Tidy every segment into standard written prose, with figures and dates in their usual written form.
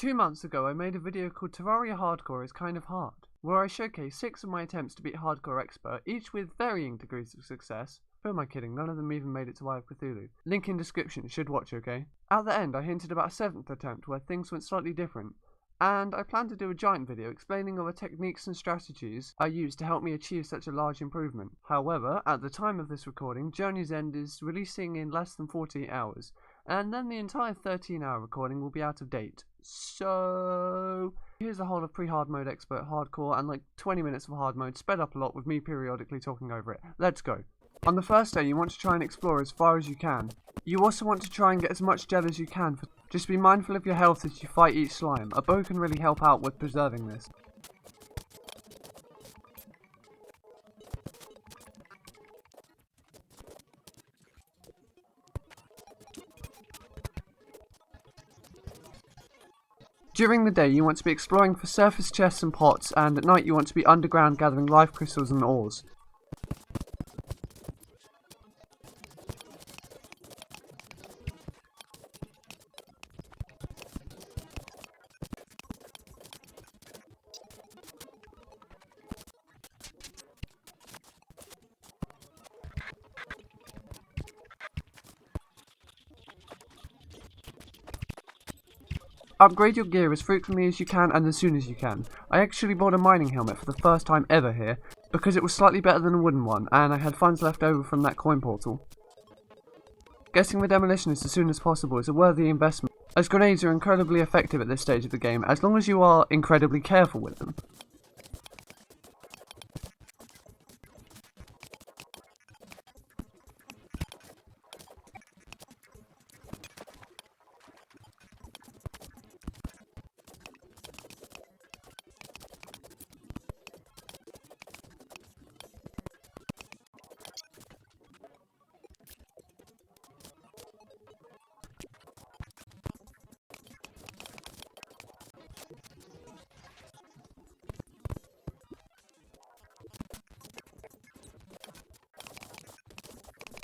2 months ago I made a video called Terraria Hardcore is Kind of Hard, where I showcased 6 of my attempts to beat Hardcore Expert, each with varying degrees of success. Who am I kidding, none of them even made it to Cthulhu. Link in description, should watch, okay? At the end I hinted about a 7th attempt where things went slightly different, and I plan to do a giant video explaining all the techniques and strategies I used to help me achieve such a large improvement. However, at the time of this recording, Journey's End is releasing in less than 48 hours, and then the entire 13-hour recording will be out of date. So here's the whole of pre-hard mode, expert, hardcore, and like 20 minutes of hard mode, sped up a lot with me periodically talking over it. Let's go. On the first day you want to try and explore as far as you can. You also want to try and get as much gel as you can. Just be mindful of your health as you fight each slime. A bow can really help out with preserving this. During the day you want to be exploring for surface chests and pots, and at night you want to be underground gathering life crystals and ores. Upgrade your gear as frequently as you can and as soon as you can. I actually bought a mining helmet for the first time ever here, because it was slightly better than a wooden one, and I had funds left over from that coin portal. Getting the demolitionist as soon as possible is a worthy investment, as grenades are incredibly effective at this stage of the game, as long as you are incredibly careful with them.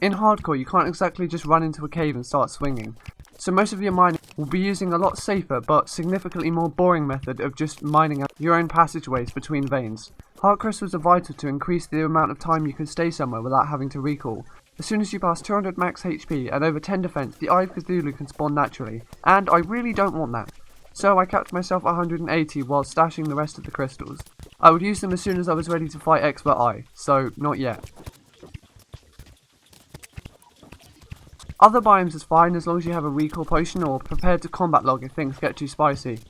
In hardcore you can't exactly just run into a cave and start swinging, so most of your mining will be using a lot safer but significantly more boring method of just mining out your own passageways between veins. Heart crystals are vital to increase the amount of time you can stay somewhere without having to recall. As soon as you pass 200 max HP and over 10 defense, the Eye of Cthulhu can spawn naturally, and I really don't want that. So I capped myself 180 while stashing the rest of the crystals. I would use them as soon as I was ready to fight Expert Eye, so not yet. Other biomes is fine as long as you have a recall potion or prepared to combat log if things get too spicy.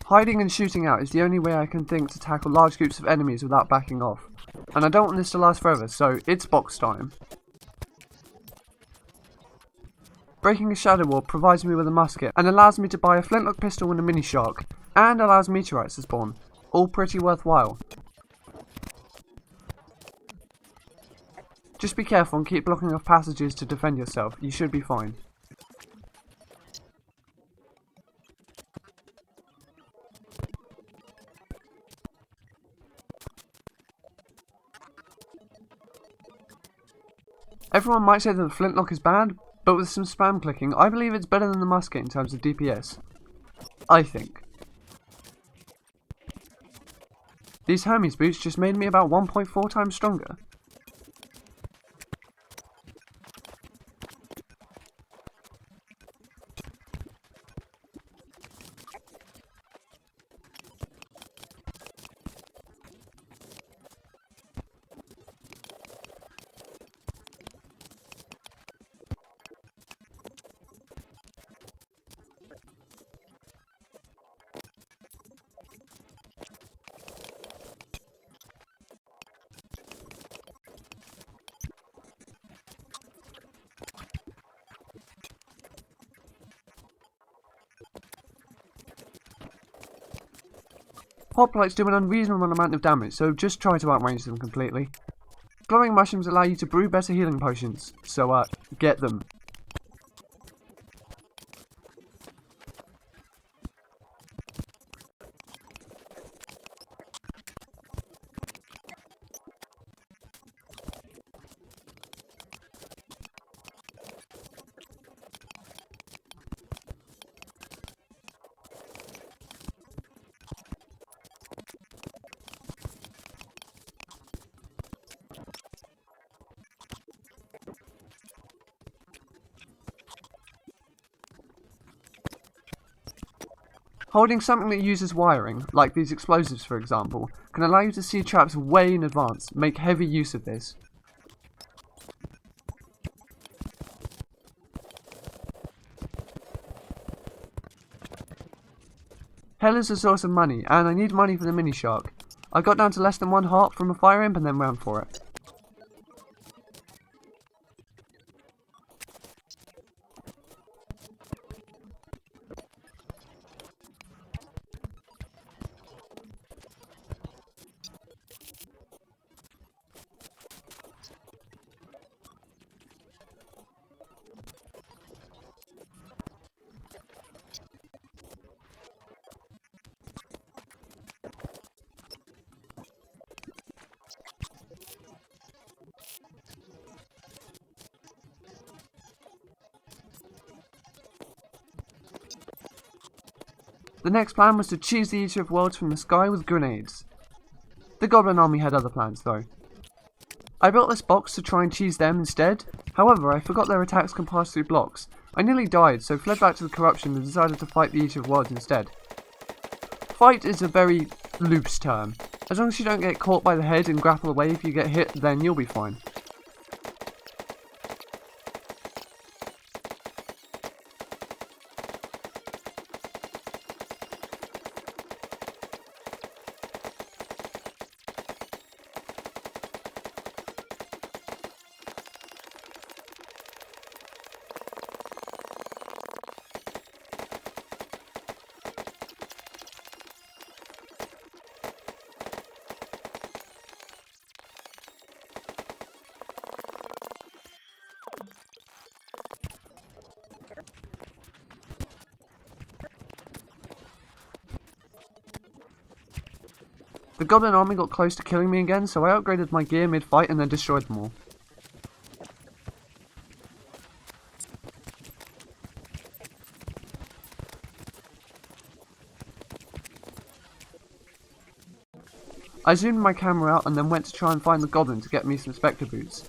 Hiding and shooting out is the only way I can think to tackle large groups of enemies without backing off. And I don't want this to last forever, so it's box time. Breaking a shadow wall provides me with a musket and allows me to buy a flintlock pistol and a mini shark, and allows meteorites to spawn. All pretty worthwhile. Just be careful and keep blocking off passages to defend yourself, you should be fine. Everyone might say that the flintlock is bad, but with some spam clicking, I believe it's better than the musket in terms of DPS. I think. These Hermes boots just made me about 1.4 times stronger. Hoplites do an unreasonable amount of damage, so just try to outrange them completely. Glowing mushrooms allow you to brew better healing potions, so get them. Holding something that uses wiring, like these explosives for example, can allow you to see traps way in advance. Make heavy use of this. Hell is a source of money, and I need money for the mini shark. I got down to less than 1 heart from a fire imp and then ran for it. The next plan was to cheese the Eater of Worlds from the sky with grenades. The Goblin army had other plans though. I built this box to try and cheese them instead, however I forgot their attacks can pass through blocks. I nearly died, so fled back to the corruption and decided to fight the Eater of Worlds instead. Fight is a very loose term. As long as you don't get caught by the head and grapple away if you get hit, then you'll be fine. The Goblin army got close to killing me again, so I upgraded my gear mid-fight and then destroyed them all. I zoomed my camera out and then went to try and find the Goblin to get me some Spectre boots.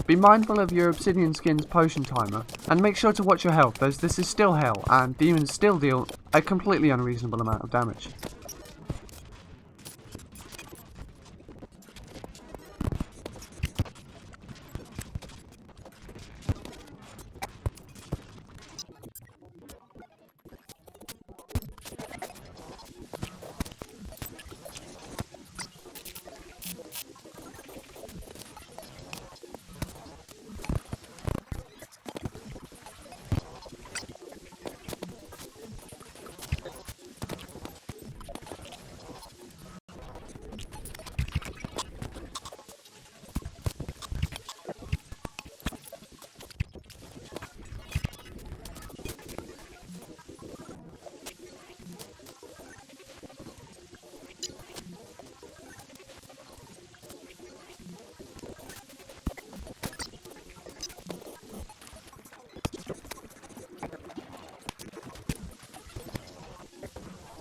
Be mindful of your obsidian skin's potion timer, and make sure to watch your health as this is still hell and demons still deal a completely unreasonable amount of damage.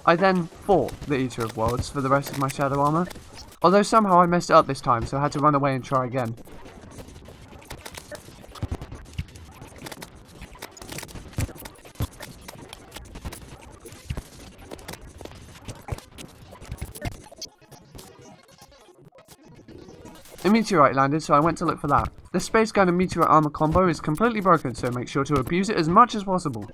I then fought the Eater of Worlds for the rest of my shadow armor, although somehow I messed it up this time, so I had to run away and try again. A meteorite landed, so I went to look for that. The space gun and meteorite armor combo is completely broken, so make sure to abuse it as much as possible.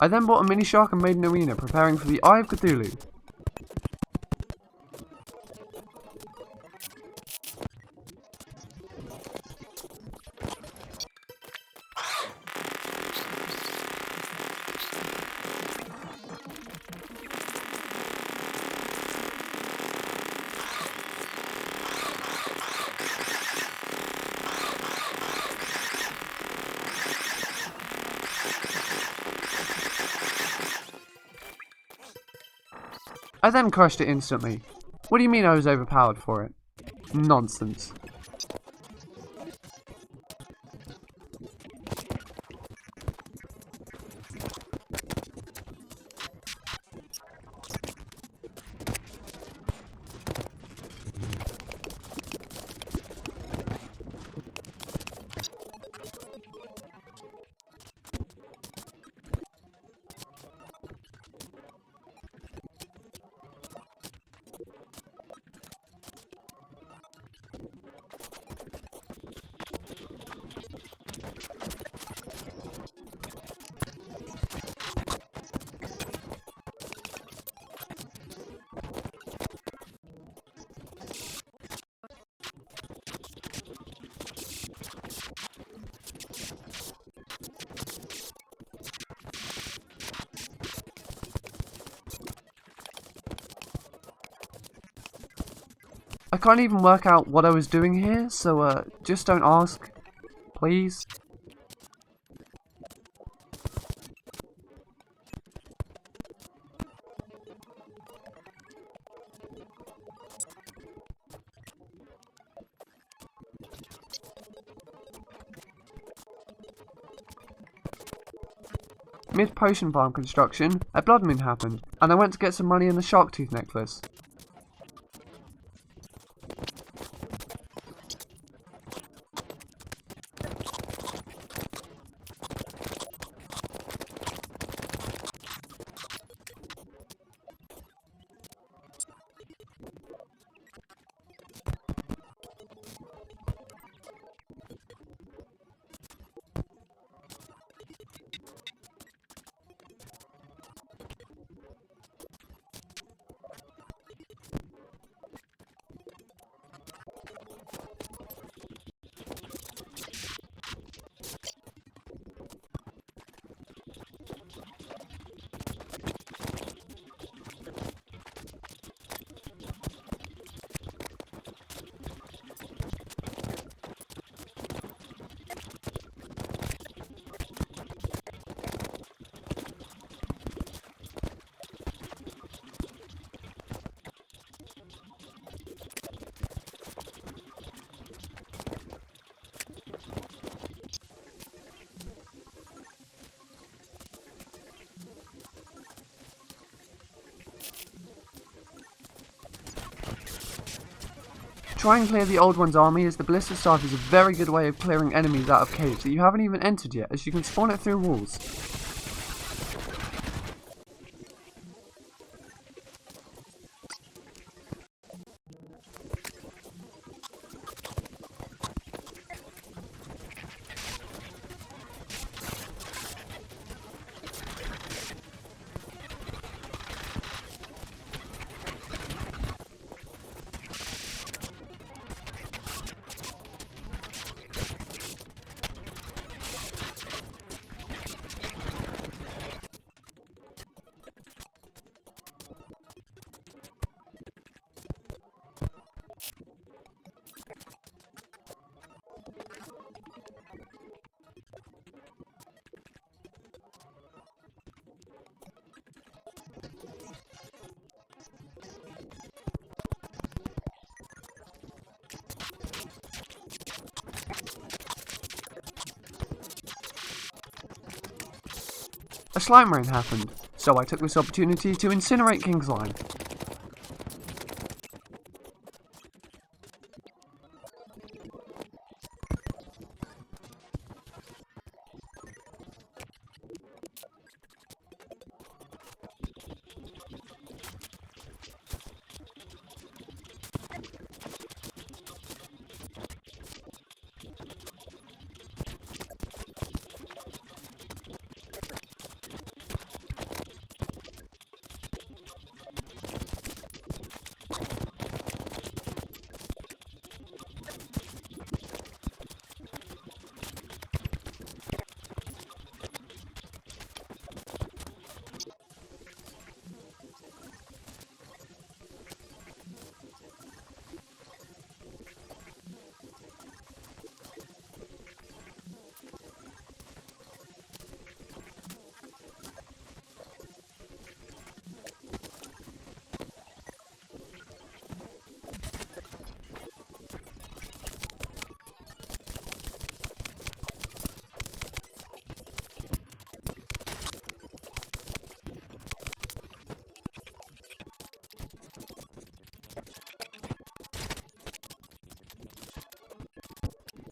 I then bought a mini shark and made an arena, preparing for the Eye of Cthulhu. I then crushed it instantly. What do you mean I was overpowered for it? Nonsense. I can't even work out what I was doing here, so just don't ask, please. Mid-potion farm construction, a blood moon happened, and I went to get some money in the shark tooth necklace. Try and clear the old one's army, as the Ballista Staff is a very good way of clearing enemies out of caves that you haven't even entered yet, as you can spawn it through walls. a slime rain happened, so I took this opportunity to incinerate King Slime.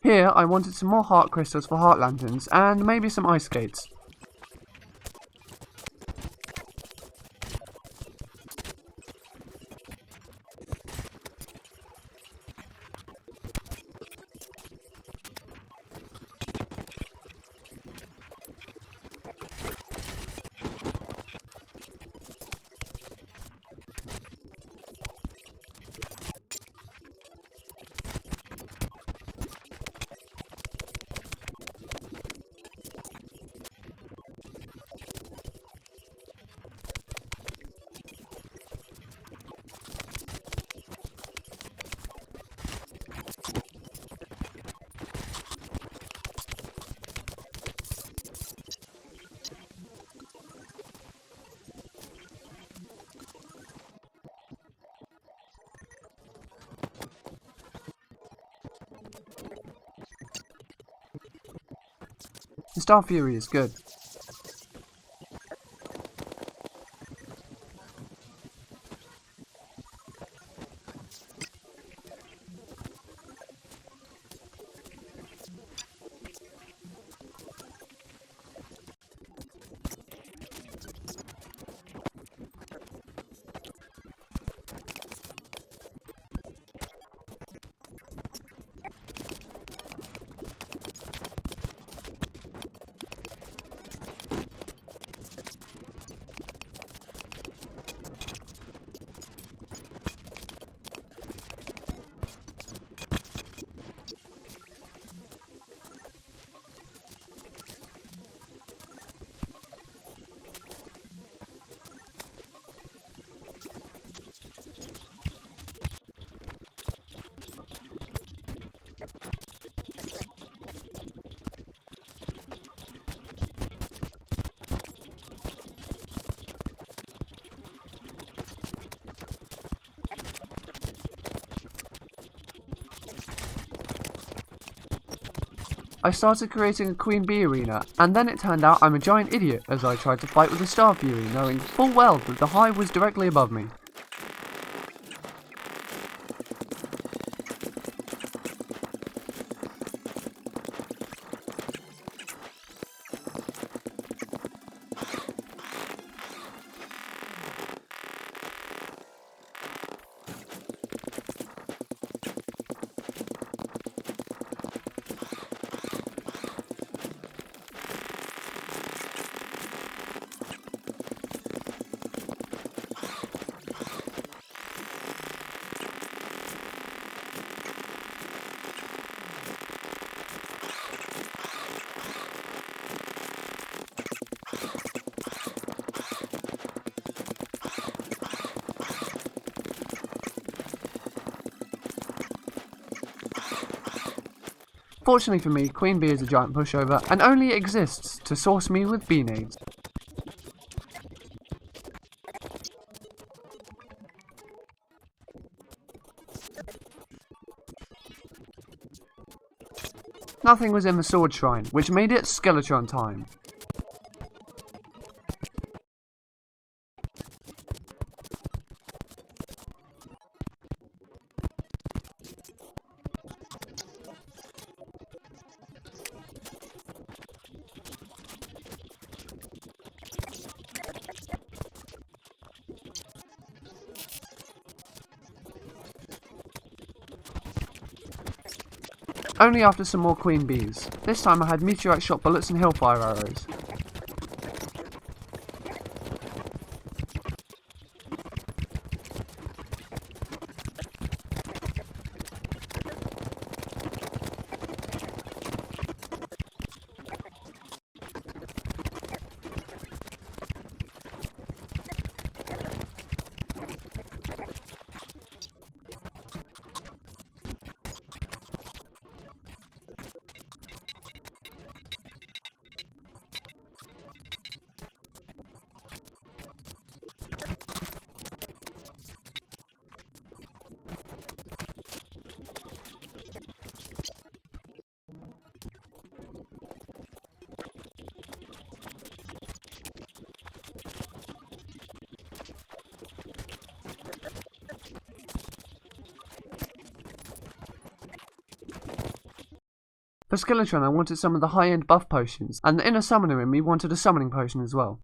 Here, I wanted some more heart crystals for heart lanterns, and maybe some ice skates. The Star Fury is good. I started creating a Queen Bee arena, and then it turned out I'm a giant idiot as I tried to fight with the Star Fury, knowing full well that the hive was directly above me. Fortunately for me, Queen Bee is a giant pushover and only exists to source me with bee nades. Nothing was in the sword shrine, which made it Skeletron time. only after some more queen bees. This time I had meteorite shot bullets and hellfire arrows. For Skeletron I wanted some of the high-end buff potions, and the inner summoner in me wanted a summoning potion as well.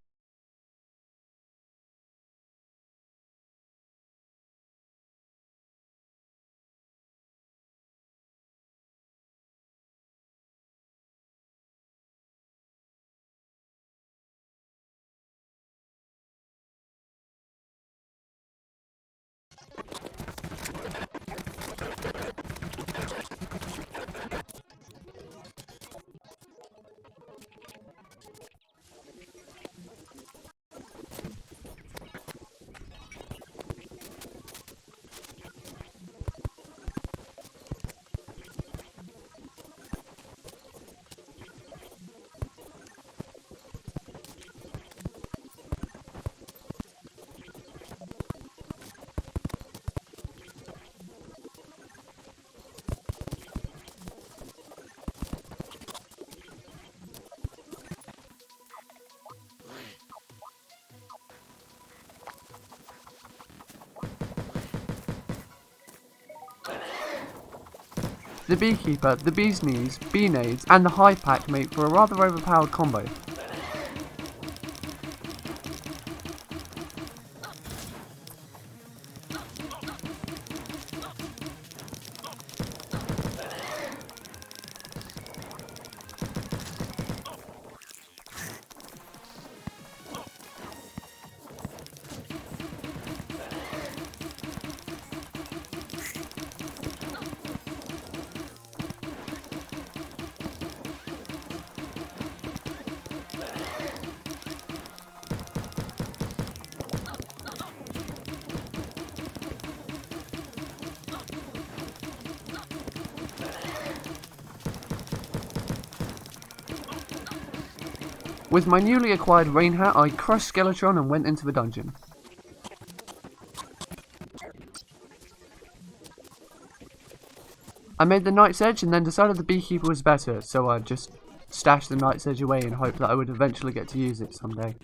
The Beekeeper, the Bee's Knees, Bee Nades, and the High Pack make for a rather overpowered combo. With my newly acquired rain hat, I crushed Skeletron and went into the dungeon. I made the Night's Edge and then decided the Beekeeper was better, so I just stashed the Night's Edge away in hope that I would eventually get to use it someday.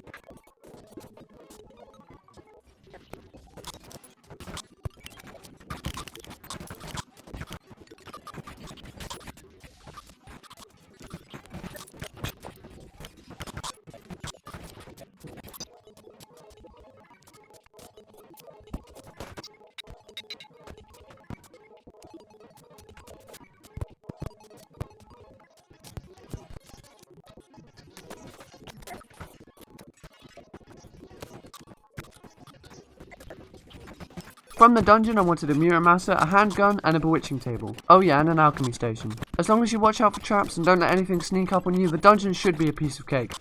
From the dungeon I wanted a Muramasa, a handgun, and a bewitching table. Oh yeah, and an alchemy station. As long as you watch out for traps and don't let anything sneak up on you, the dungeon should be a piece of cake.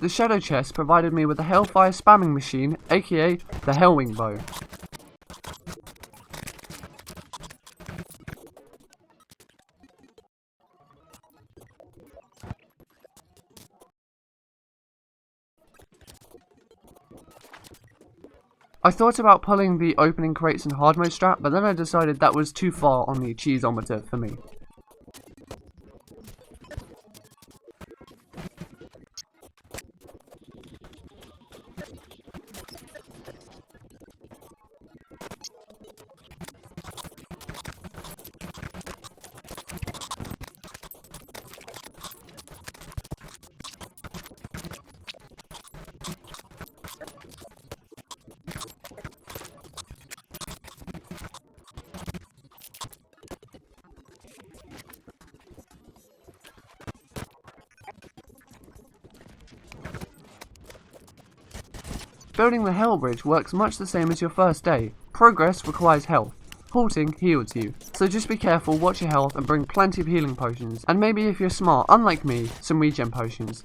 The shadow chest provided me with a hellfire spamming machine, aka the Hellwing bow. I thought about pulling the opening crates and hard mode strap, but then I decided that was too far on the cheeseometer for me. Building the Hell Bridge works much the same as your first day. Progress requires health. Halting heals you. So just be careful, watch your health, and bring plenty of healing potions. And maybe if you're smart, unlike me, some regen potions.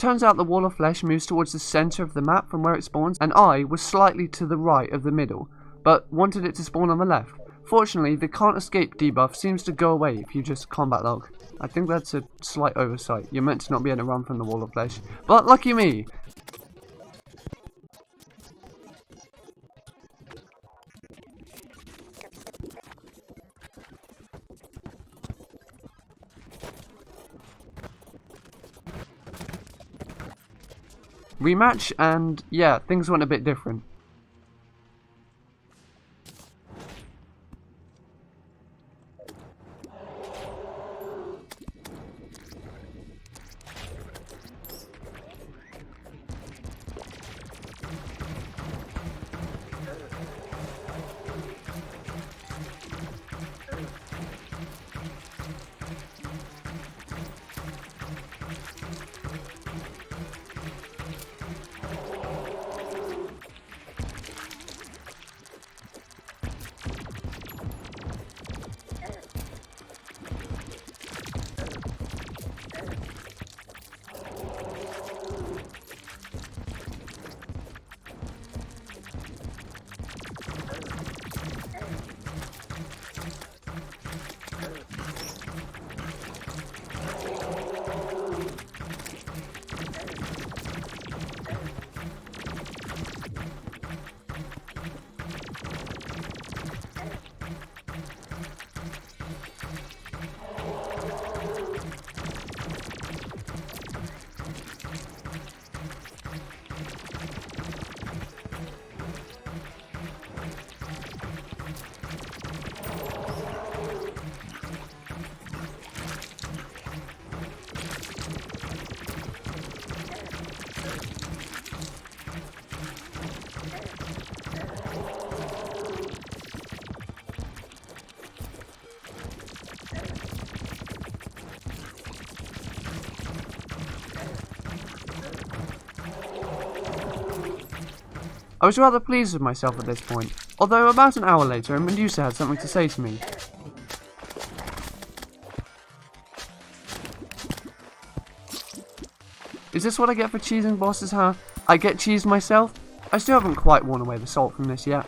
Turns out the wall of flesh moves towards the center of the map from where it spawns, and I was slightly to the right of the middle, but wanted it to spawn on the left. Fortunately, the can't escape debuff seems to go away if you just combat log. I think that's a slight oversight. You're meant to not be able to run from the wall of flesh, but lucky me! Rematch, and yeah, things went a bit different. I was rather pleased with myself at this point, although about an hour later Medusa had something to say to me. Is this what I get for cheesing bosses, huh? I get cheesed myself? I still haven't quite worn away the salt from this yet.